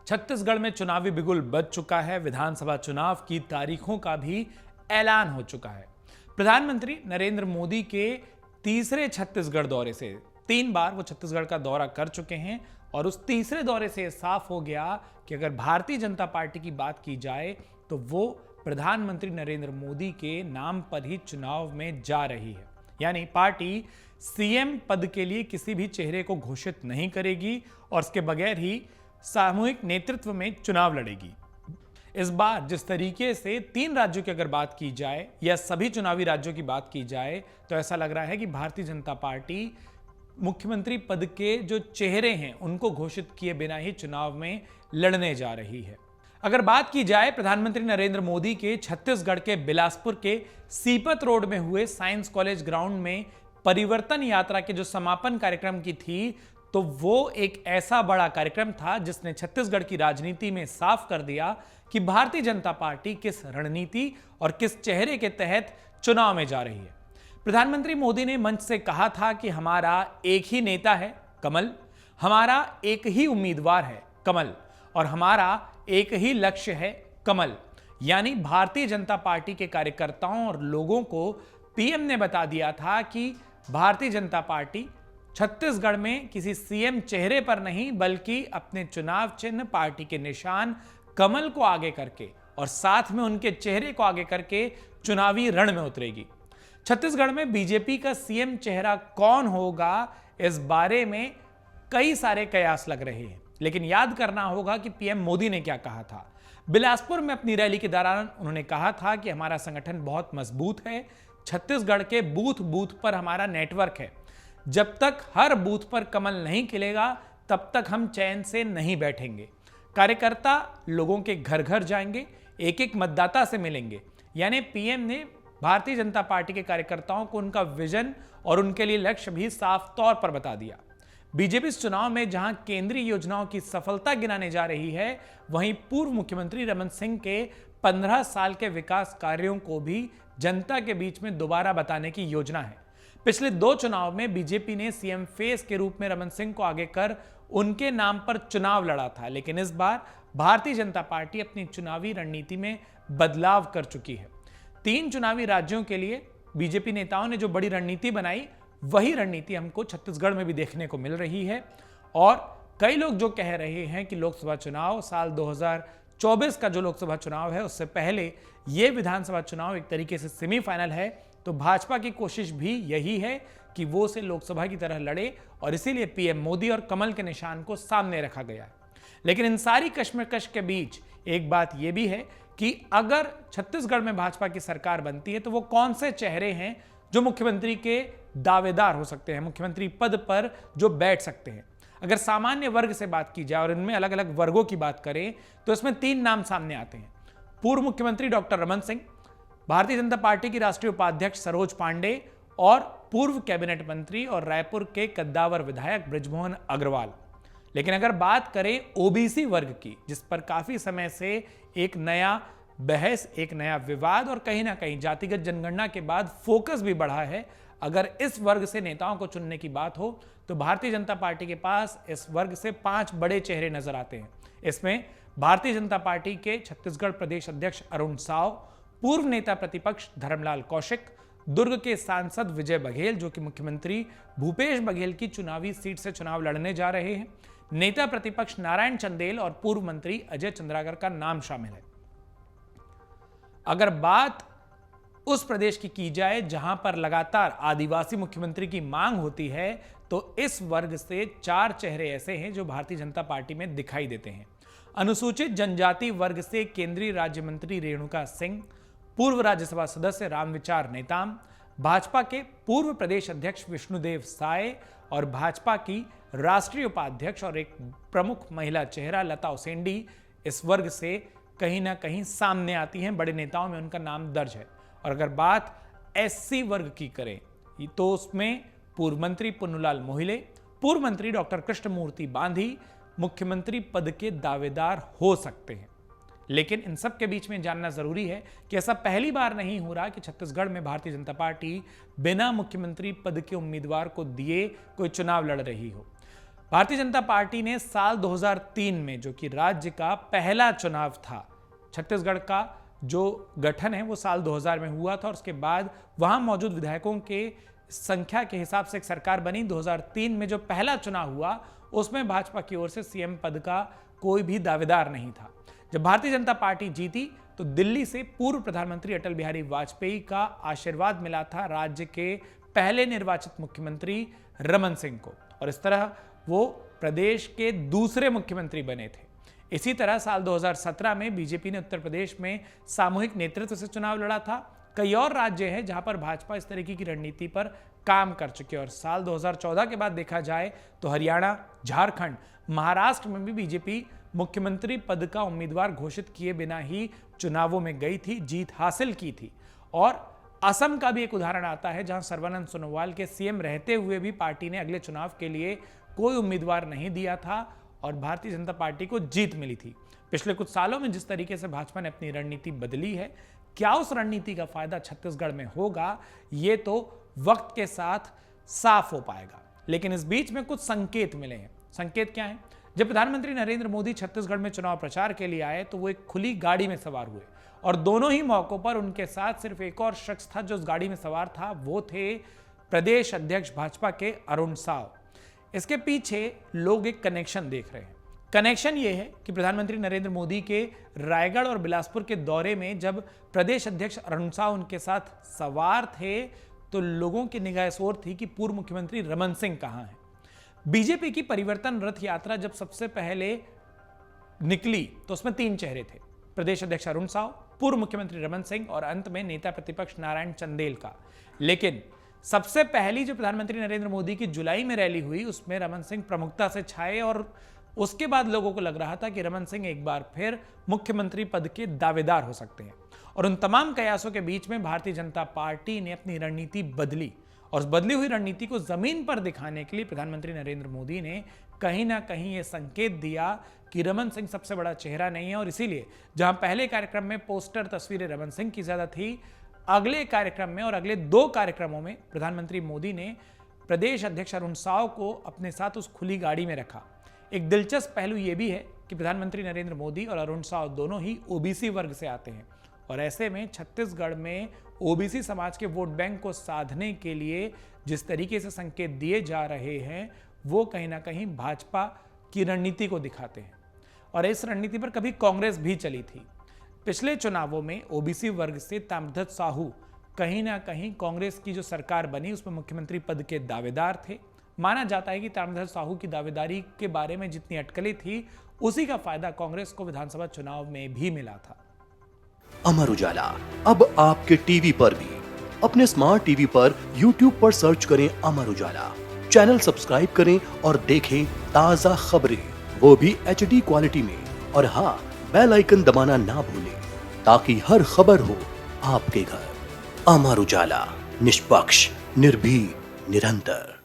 छत्तीसगढ़ में चुनावी बिगुल बज चुका है। विधानसभा चुनाव की तारीखों का भी ऐलान हो चुका है। प्रधानमंत्री नरेंद्र मोदी के तीसरे छत्तीसगढ़ दौरे से 3 बार वो छत्तीसगढ़ का दौरा कर चुके हैं और उस तीसरे दौरे से साफ हो गया कि अगर भारतीय जनता पार्टी की बात की जाए तो वो प्रधानमंत्री नरेंद्र मोदी के नाम पर ही चुनाव में जा रही है। यानी पार्टी सीएम पद के लिए किसी भी चेहरे को घोषित नहीं करेगी और इसके बगैर ही सामूहिक नेतृत्व में चुनाव लड़ेगी। इस बार जिस तरीके से 3 राज्यों की अगर बात की जाए या सभी चुनावी राज्यों की बात की जाए तो ऐसा लग रहा है कि भारतीय जनता पार्टी मुख्यमंत्री पद के जो चेहरे हैं उनको घोषित किए बिना ही चुनाव में लड़ने जा रही है। अगर बात की जाए प्रधानमंत्री नरेंद्र मोदी के छत्तीसगढ़ के बिलासपुर के सीपत रोड में हुए साइंस कॉलेज ग्राउंड में परिवर्तन यात्रा के जो समापन कार्यक्रम की थी, तो वो एक ऐसा बड़ा कार्यक्रम था जिसने छत्तीसगढ़ की राजनीति में साफ कर दिया कि भारतीय जनता पार्टी किस रणनीति और किस चेहरे के तहत चुनाव में जा रही है। प्रधानमंत्री मोदी ने मंच से कहा था कि हमारा एक ही नेता है कमल, हमारा एक ही उम्मीदवार है कमल और हमारा एक ही लक्ष्य है कमल। यानी भारतीय जनता पार्टी के कार्यकर्ताओं और लोगों को पीएम ने बता दिया था कि भारतीय जनता पार्टी छत्तीसगढ़ में किसी सीएम चेहरे पर नहीं बल्कि अपने चुनाव चिन्ह पार्टी के निशान कमल को आगे करके और साथ में उनके चेहरे को आगे करके चुनावी रण में उतरेगी। छत्तीसगढ़ में बीजेपी का सीएम चेहरा कौन होगा, इस बारे में कई सारे कयास लग रहे हैं, लेकिन याद करना होगा कि पीएम मोदी ने क्या कहा था। बिलासपुर में अपनी रैली के दौरान उन्होंने कहा था कि हमारा संगठन बहुत मजबूत है, छत्तीसगढ़ के बूथ बूथ पर हमारा नेटवर्क है, जब तक हर बूथ पर कमल नहीं खिलेगा तब तक हम चैन से नहीं बैठेंगे। कार्यकर्ता लोगों के घर घर जाएंगे, एक एक मतदाता से मिलेंगे। यानी पीएम ने भारतीय जनता पार्टी के कार्यकर्ताओं को उनका विजन और उनके लिए लक्ष्य भी साफ तौर पर बता दिया। बीजेपी इस चुनाव में जहां केंद्रीय योजनाओं की सफलता गिनाने जा रही है, वहीं पूर्व मुख्यमंत्री रमन सिंह के 15 साल के विकास कार्यों को भी जनता के बीच में दोबारा बताने की योजना है। पिछले 2 चुनाव में बीजेपी ने सीएम फेस के रूप में रमन सिंह को आगे कर उनके नाम पर चुनाव लड़ा था, लेकिन इस बार भारतीय जनता पार्टी अपनी चुनावी रणनीति में बदलाव कर चुकी है। 3 चुनावी राज्यों के लिए बीजेपी नेताओं ने जो बड़ी रणनीति बनाई, वही रणनीति हमको छत्तीसगढ़ में भी देखने को मिल रही है। और कई लोग जो कह रहे हैं कि लोकसभा चुनाव साल 2024 का जो लोकसभा चुनाव है उससे पहले ये विधानसभा चुनाव एक तरीके से सेमीफाइनल है, तो भाजपा की कोशिश भी यही है कि वो उसे लोकसभा की तरह लड़े और इसीलिए पीएम मोदी और कमल के निशान को सामने रखा गया है। लेकिन इन सारी कश्मकश के बीच एक बात यह भी है कि अगर छत्तीसगढ़ में भाजपा की सरकार बनती है तो वो कौन से चेहरे हैं जो मुख्यमंत्री के दावेदार हो सकते हैं, मुख्यमंत्री पद पर जो बैठ सकते हैं। अगर सामान्य वर्ग से बात की जाए और इनमें अलग अलग वर्गों की बात करें तो इसमें 3 नाम सामने आते हैं। पूर्व मुख्यमंत्री डॉक्टर रमन सिंह, भारतीय जनता पार्टी की राष्ट्रीय उपाध्यक्ष सरोज पांडे और पूर्व कैबिनेट मंत्री और रायपुर के कद्दावर विधायक बृजमोहन अग्रवाल। लेकिन अगर बात करें ओबीसी वर्ग की, जिस पर काफी समय से एक नया बहस, एक नया विवाद और कहीं ना कहीं जातिगत जनगणना के बाद फोकस भी बढ़ा है, अगर इस वर्ग से नेताओं को चुनने की बात हो तो भारतीय जनता पार्टी के पास इस वर्ग से 5 बड़े चेहरे नजर आते हैं। इसमें भारतीय जनता पार्टी के छत्तीसगढ़ प्रदेश अध्यक्ष अरुण साव, पूर्व नेता प्रतिपक्ष धर्मलाल कौशिक, दुर्ग के सांसद विजय बघेल जो कि मुख्यमंत्री भूपेश बघेल की चुनावी सीट से चुनाव लड़ने जा रहे हैं, नेता प्रतिपक्ष नारायण चंदेल और पूर्व मंत्री अजय चंद्राकर का नाम शामिल है। अगर बात उस प्रदेश की जाए जहां पर लगातार आदिवासी मुख्यमंत्री की मांग होती है, तो इस वर्ग से 4 चेहरे ऐसे हैं जो भारतीय जनता पार्टी में दिखाई देते हैं। अनुसूचित जनजाति वर्ग से केंद्रीय राज्य मंत्री रेणुका सिंह, पूर्व राज्यसभा सदस्य रामविचार नेताम, भाजपा के पूर्व प्रदेश अध्यक्ष विष्णुदेव साय और भाजपा की राष्ट्रीय उपाध्यक्ष और एक प्रमुख महिला चेहरा लता उसेंडी इस वर्ग से कहीं ना कहीं सामने आती हैं। बड़े नेताओं में उनका नाम दर्ज है। और अगर बात एससी वर्ग की करें तो उसमें पूर्व मंत्री पुन्नूलाल मोहिले, पूर्व मंत्री डॉक्टर कृष्णमूर्ति बांधी मुख्यमंत्री पद के दावेदार हो सकते हैं। लेकिन इन सब के बीच में जानना जरूरी है कि ऐसा पहली बार नहीं हो रहा कि छत्तीसगढ़ में भारतीय जनता पार्टी बिना मुख्यमंत्री पद के उम्मीदवार को दिए कोई चुनाव लड़ रही हो। भारतीय जनता पार्टी ने साल 2003 में, जो कि राज्य का पहला चुनाव था, छत्तीसगढ़ का जो गठन है वो साल 2000 में हुआ था और उसके बाद वहां मौजूद विधायकों के संख्या के हिसाब से एक सरकार बनी। 2003 में जो पहला चुनाव हुआ उसमें भाजपा की ओर से सीएम पद का कोई भी दावेदार नहीं था। जब भारतीय जनता पार्टी जीती तो दिल्ली से पूर्व प्रधानमंत्री अटल बिहारी वाजपेयी का आशीर्वाद मिला था राज्य के पहले निर्वाचित मुख्यमंत्री रमन सिंह को, और इस तरह वो प्रदेश के दूसरे मुख्यमंत्री बने थे। इसी तरह साल 2017 में बीजेपी ने उत्तर प्रदेश में सामूहिक नेतृत्व से चुनाव लड़ा था। कई और राज्य हैं जहां पर भाजपा इस तरीके की रणनीति पर काम कर चुके हैं और साल 2014 के बाद देखा जाए तो हरियाणा, झारखंड, महाराष्ट्र में भी बीजेपी मुख्यमंत्री पद का उम्मीदवार घोषित किए बिना ही चुनावों में गई थी, जीत हासिल की थी। और असम का भी एक उदाहरण आता है जहां सर्बानंद सोनोवाल के सीएम रहते हुए भी पार्टी ने अगले चुनाव के लिए कोई उम्मीदवार नहीं दिया था और भारतीय जनता पार्टी को जीत मिली थी। पिछले कुछ सालों में जिस तरीके से भाजपा ने अपनी रणनीति बदली है, क्या उस रणनीति का फायदा छत्तीसगढ़ में होगा, ये तो वक्त के साथ साफ हो पाएगा। लेकिन इस बीच में कुछ संकेत मिले हैं। संकेत क्या है? जब प्रधानमंत्री नरेंद्र मोदी छत्तीसगढ़ में चुनाव प्रचार के लिए आए तो वो एक खुली गाड़ी में सवार हुए और दोनों ही मौकों पर उनके साथ सिर्फ एक और शख्स था जो उस गाड़ी में सवार था, वो थे प्रदेश अध्यक्ष भाजपा के अरुण साव। इसके पीछे लोग एक कनेक्शन देख रहे हैं। कनेक्शन ये है कि प्रधानमंत्री नरेंद्र मोदी के रायगढ़ और बिलासपुर के दौरे में जब प्रदेश अध्यक्ष अरुण साव उनके साथ सवार थे तो लोगों की निगाह इस ओर थी कि पूर्व मुख्यमंत्री रमन सिंह कहां हैं। बीजेपी की परिवर्तन रथ यात्रा जब सबसे पहले निकली तो उसमें 3 चेहरे थे, प्रदेश अध्यक्ष अरुण साव, पूर्व मुख्यमंत्री रमन सिंह और अंत में नेता प्रतिपक्ष नारायण चंदेल का। लेकिन सबसे पहली जो प्रधानमंत्री नरेंद्र मोदी की जुलाई में रैली हुई उसमें रमन सिंह प्रमुखता से छाए और उसके बाद लोगों को लग रहा था कि रमन सिंह एक बार फिर मुख्यमंत्री पद के दावेदार हो सकते हैं। और उन तमाम कयासों के बीच में भारतीय जनता पार्टी ने अपनी रणनीति बदली और उस बदली हुई रणनीति को जमीन पर दिखाने के लिए प्रधानमंत्री नरेंद्र मोदी ने कहीं ना कहीं यह संकेत दिया कि रमन सिंह सबसे बड़ा चेहरा नहीं है और इसीलिए जहां पहले कार्यक्रम में पोस्टर तस्वीरें रमन सिंह की ज्यादा थी, अगले कार्यक्रम में और अगले 2 कार्यक्रमों में प्रधानमंत्री मोदी ने प्रदेश अध्यक्ष अरुण साव को अपने साथ उस खुली गाड़ी में रखा। एक दिलचस्प पहलू यह भी है कि प्रधानमंत्री नरेंद्र मोदी और अरुण साव दोनों ही ओबीसी वर्ग से आते हैं और ऐसे में छत्तीसगढ़ में ओबीसी समाज के वोट बैंक को साधने के लिए जिस तरीके से संकेत दिए जा रहे हैं वो कहीं ना कहीं भाजपा की रणनीति को दिखाते हैं और इस रणनीति पर कभी कांग्रेस भी चली थी। पिछले चुनावों में ओबीसी वर्ग से ताम्रध्वज साहू कहीं ना कहीं कांग्रेस की जो सरकार बनी उसमें मुख्यमंत्री पद के दावेदार थे। माना जाता है कि ताम्रध्वज साहू की दावेदारी के बारे में जितनी अटकलें थी उसी का फायदा कांग्रेस को विधानसभा चुनाव में भी मिला था। अमर उजाला अब आपके टीवी पर भी। अपने स्मार्ट टीवी पर YouTube पर सर्च करें अमर उजाला, चैनल सब्सक्राइब करें और देखें ताजा खबरें, वो भी HD क्वालिटी में। और हाँ, बेल आइकन दबाना ना भूलें ताकि हर खबर हो आपके घर। अमर उजाला, निष्पक्ष, निर्भीक, निरंतर।